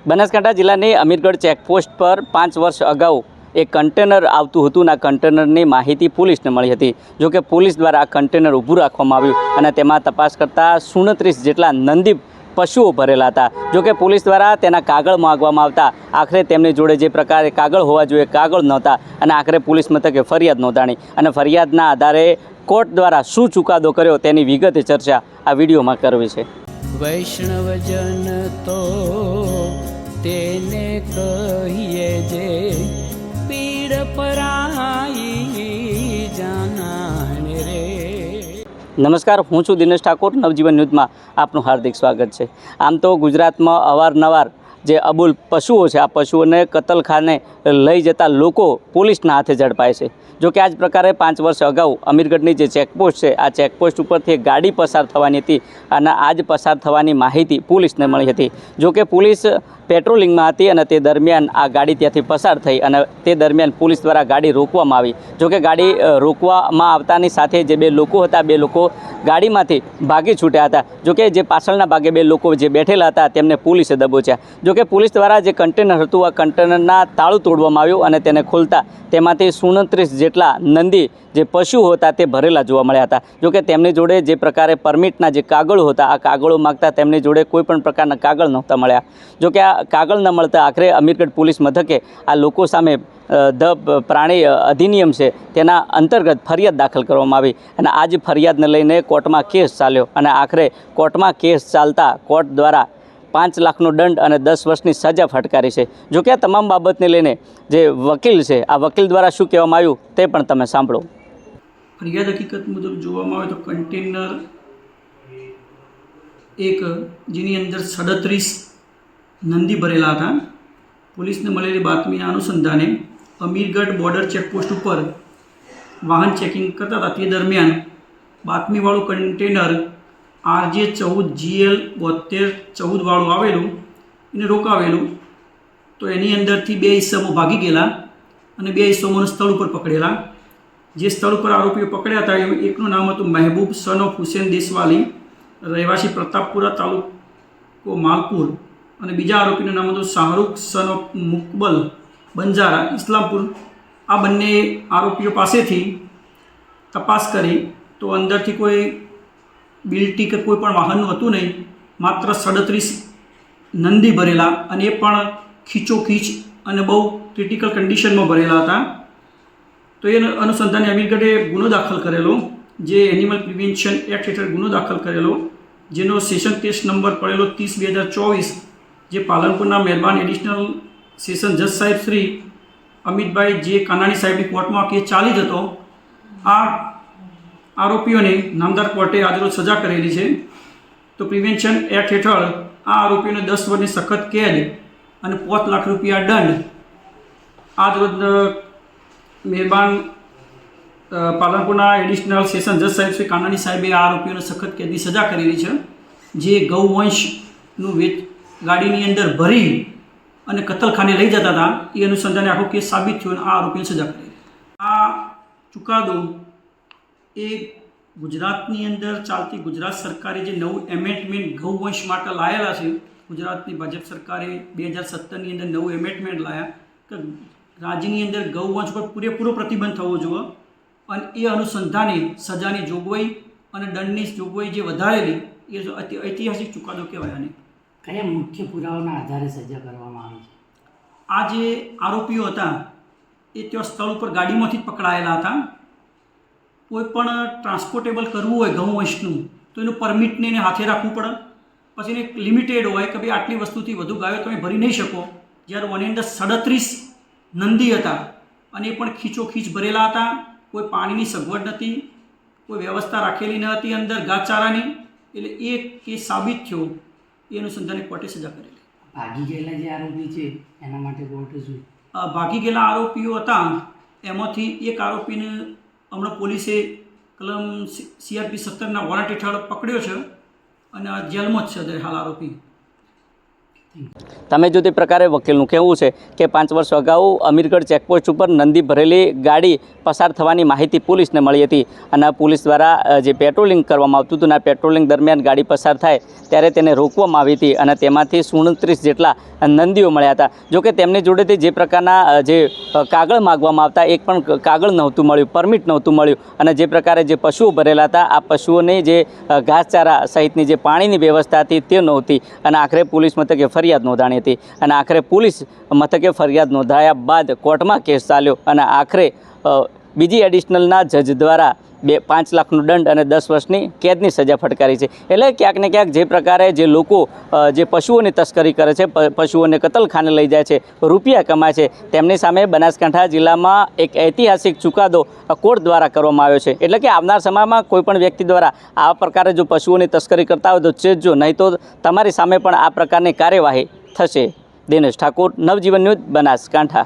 બનાસકાંઠા જિલ્લાની અમીરગઢ ચેકપોસ્ટ પર 5 વર્ષ અગાઉ એક કન્ટેનર આવતું હતું અને આ કન્ટેનરની માહિતી પોલીસને મળી હતી। જો કે પોલીસ દ્વારા આ કન્ટેનર ઊભું રાખવામાં આવ્યું અને તેમાં તપાસ કરતાં 37 જેટલા નંદી પશુઓ ભરેલા હતા। જો કે પોલીસ દ્વારા તેના કાગળ માંગવામાં આવતા આખરે તેમની જોડે જે પ્રકારે કાગળ હોવા જોઈએ કાગળ નહોતા અને આખરે પોલીસ મથકે ફરિયાદ નોંધાણી અને ફરિયાદના આધારે કોર્ટ દ્વારા શું ચુકાદો કર્યો તેની વિગતે ચર્ચા આ વિડીયોમાં કરવી છે। વૈષ્ણવજન તો તેને કહીએ જે પીડ પરાઈ જાનાને રે। નમસ્કાર, હું છું દિનેશ ઠાકોર। નવજીવન ન્યૂઝમાં આપનું હાર્દિક સ્વાગત છે। આમ તો ગુજરાતમાં અવારનવાર જે અબુલ પશુઓ છે આ પશુઓને કતલખાને લઈ જતા લોકો પોલીસના હાથે ઝડપાય છે। જો કે આ જ પ્રકારે 5 વર્ષ અગાઉ અમીરગઢની જે ચેકપોસ્ટ છે આ ચેકપોસ્ટ ઉપરથી એક ગાડી પસાર થવાની હતી અને આ જ પસાર થવાની માહિતી પોલીસને મળી હતી। જો કે પોલીસ પેટ્રોલિંગમાં હતી અને તે દરમિયાન આ ગાડી ત્યાંથી પસાર થઈ અને તે દરમિયાન પોલીસ દ્વારા ગાડી રોકવામાં આવી। જો કે ગાડી રોકવામાં આવતાની સાથે જે બે લોકો હતા બે લોકો ગાડીમાંથી ભાગી છૂટ્યા હતા। જો કે જે પાછળના ભાગે બે લોકો જે બેઠેલા હતા તેમને પોલીસે દબોચ્યા। જો કે પોલીસ દ્વારા જે કન્ટેનર હતું આ કન્ટેનરના તાળું તોડવામાં આવ્યું અને તેને ખોલતા તેમાંથી 37 જેટલા નંદી જે પશુઓ હતા તે ભરેલા જોવા મળ્યા હતા। જો કે તેમની જોડે જે પ્રકારે પરમિટના જે કાગળો હતા આ કાગળો માગતા તેમની જોડે કોઈ પણ પ્રકારના કાગળ નહોતા મળ્યા। જો કે આ કાગળ ન મળતા આખરે અમીરગઢ પોલીસ મથકે આ લોકો સામે પ્રાણી અધિનિયમ છે તેના અંતર્ગત ફરિયાદ દાખલ કરવામાં આવી અને આ જ ફરિયાદને લઈને કોર્ટમાં કેસ ચાલ્યો અને આખરે કોર્ટમાં કેસ ચાલતા કોર્ટ દ્વારા 5 લાખનો દંડ અને 10 વર્ષની સજા ફટકારી છે। જો કે આ તમામ બાબતને લઈને જે વકીલ છે આ વકીલ દ્વારા શું કહેવામાં આવ્યું તે પણ તમે સાંભળો। ફરિયાદ હકીકત મુજબ જોવામાં આવે તો કન્ટેનર એક જેની અંદર 37 નંદી ભરેલા હતા। પોલીસને મળેલી બાતમીના અનુસંધાને અમીરગઢ બોર્ડર ચેકપોસ્ટ ઉપર વાહન ચેકિંગ કરતા હતા તે દરમિયાન બાતમીવાળું કન્ટેનર RJ14GL 7214 વાળું આવેલું એને રોકાવેલું તો એની અંદરથી 2 ઈસમો ભાગી ગયેલા અને 2 ઈસમોને સ્થળ ઉપર પકડેલા। જે સ્થળ ઉપર આરોપીઓ પકડ્યા હતા એકનું નામ હતું મહેબૂબ સન ઓફ હુસેન દેશવાલી, રહેવાસી પ્રતાપપુરા, તાલુકો માલપુર, અને બીજા આરોપીનું નામ હતું શાહરૂખ સન ઓફ મુકબલ બંજારા, ઇસ્લામપુર। આ બંને આરોપીઓ પાસેથી તપાસ કરી તો અંદરથી કોઈ બિલ્ટી કે કોઈ પણ વાહનનું હતું નહીં, માત્ર 37 નંદી ભરેલા અને એ પણ ખીચોખીચ અને બહુ ક્રિટિકલ કન્ડિશનમાં ભરેલા હતા। તો એ અનુસંધાને અમીરગઢે ગુનો દાખલ કરેલો, જે એનિમલ પ્રિવેન્શન એક્ટ હેઠળ ગુનો દાખલ કરેલો, જેનો સેશન કેસ નંબર પડેલો 30/2024, જે પાલનપુરના મહેરબાન એડિશનલ સેશન જજ સાહેબ શ્રી અમિતભાઈ જે કાનાણી સાહેબની કોર્ટમાં કેસ ચાલી જ હતો। આ આરોપીઓને નામદાર કોર્ટે આજરોજ સજા કરેલી છે। તો પ્રિવેન્શન એક્ટ હેઠળ આ આરોપીઓને 10 વર્ષની સખત કેદ અને 5 લાખ રૂપિયા દંડ આજરોજ મહેરબાન પાલનપુરના એડિશનલ સેશન જજ સાહેબ શ્રી કાનાણી સાહેબે આ આરોપીઓને સખત કેદની સજા કરેલી છે। જે ગૌવંશનું ગાડીની અંદર ભરી અને કતલખાને લઈ જતા હતા એ અનુસંધાને આખો કેસ સાબિત થયો અને આ આરોપીઓને સજા કરેલી। આ ચુકાદો એ ગુજરાતની અંદર ચાલતી ગુજરાત સરકારે જે નવું એમેન્ડમેન્ટ ગૌવંશ માટે લાયેલા છે, ગુજરાતની ભાજપ સરકારે 2017ની અંદર નવું એમેન્ડમેન્ટ લાયા કે રાજ્યની અંદર ગૌવંશ પર પૂરેપૂરો પ્રતિબંધ થવો જોઈએ અને એ અનુસંધાને સજાની જોગવાઈ અને દંડની જોગવાઈ જે વધારેલી એ ઐતિહાસિક ચુકાદો કહેવાય। અને કયા મુખ્ય પુરાવાના આધારે સજા કરવામાં આવી છે? આ જે આરોપીઓ હતા એ ત્યાં સ્થળ ઉપર ગાડીમાંથી જ પકડાયેલા હતા। કોઈ પણ ટ્રાન્સપોર્ટેબલ કરવું હોય ગૌવંશનું તો એનું પરમિટને એને હાથે રાખવું પડે, પછી એને એક લિમિટેડ હોય કે ભાઈ આટલી વસ્તુથી વધુ ગાયો તમે ભરી નહીં શકો। જ્યારે ઓની અંદર 37 નંદી હતા અને એ પણ ખીચોખીચ ભરેલા હતા, કોઈ પાણીની સગવડ નથી, કોઈ વ્યવસ્થા રાખેલી ન હતી અંદર ઘાસચારાની, એટલે એ કેસ સાબિત થયો એ અનુસંધાને કોર્ટે સજા કરેલી। ભાગી ગયેલા જે આરોપી છે એના માટે કોર્ટે શું? ભાગી ગયેલા આરોપીઓ હતા એમાંથી એક આરોપીને હમણાં પોલીસે કલમ CRP 17ના વોરંટ હેઠળ પકડ્યો છે અને આ જેલમાં જ છે હાલ આરોપી। તમે જો તે પ્રકારે વકીલનું કહેવું છે કે 5 વર્ષ અગાઉ અમીરગઢ ચેકપોસ્ટ ઉપર નંદી ભરેલી ગાડી પસાર થવાની માહિતી પોલીસને મળી હતી અને પોલીસ દ્વારા જે પેટ્રોલિંગ કરવામાં આવતું હતું અને આ પેટ્રોલિંગ દરમિયાન ગાડી પસાર થાય ત્યારે તેને રોકવામાં આવી હતી અને તેમાંથી 37 જેટલા નંદીઓ મળ્યા હતા. જોકે તેમની જોડેથી જે પ્રકારના જે કાગળ માગવામાં આવતા એક પણ કાગળ નહોતું મળ્યું, પરમિટ નહોતું મળ્યું અને જે પ્રકારે જે પશુઓ ભરેલા હતા આ પશુઓની જે ઘાસચારા સહિતની જે પાણીની વ્યવસ્થા હતી તે નહોતી અને આખરે પોલીસ મથકે ફરિયાદ નોંધાણી હતી અને આખરે પોલીસ મથકે ફરિયાદ નોંધાયા બાદ કોર્ટમાં કેસ ચાલ્યો અને આખરે બીજી એડિશનલના જજ દ્વારા 5 લાખનો દંડ અને 10 વર્ષની કેદની સજા ફટકારી છે. એટલે ક્યાંક ને ક્યાંક જે પ્રકારે જે લોકો જે પશુઓની તસ્કરી કરે છે, પશુઓને કતલખાને લઈ જાય છે, રૂપિયા કમાય છે, તેમની સામે બનાસકાંઠા જિલ્લામાં એક ઐતિહાસિક ચુકાદો કોર્ટ દ્વારા કરવામાં આવ્યો છે. એટલે કે આવનાર સમયમાં કોઈપણ વ્યક્તિ દ્વારા આ પ્રકારે જો પશુઓની તસ્કરી કરતા હોય તો ચેતજો, નહીં તો તમારી સામે પણ આ પ્રકારની કાર્યવાહી થશે. દિનેશ ઠાકોર, નવજીવન ન્યૂઝ, બનાસકાંઠા.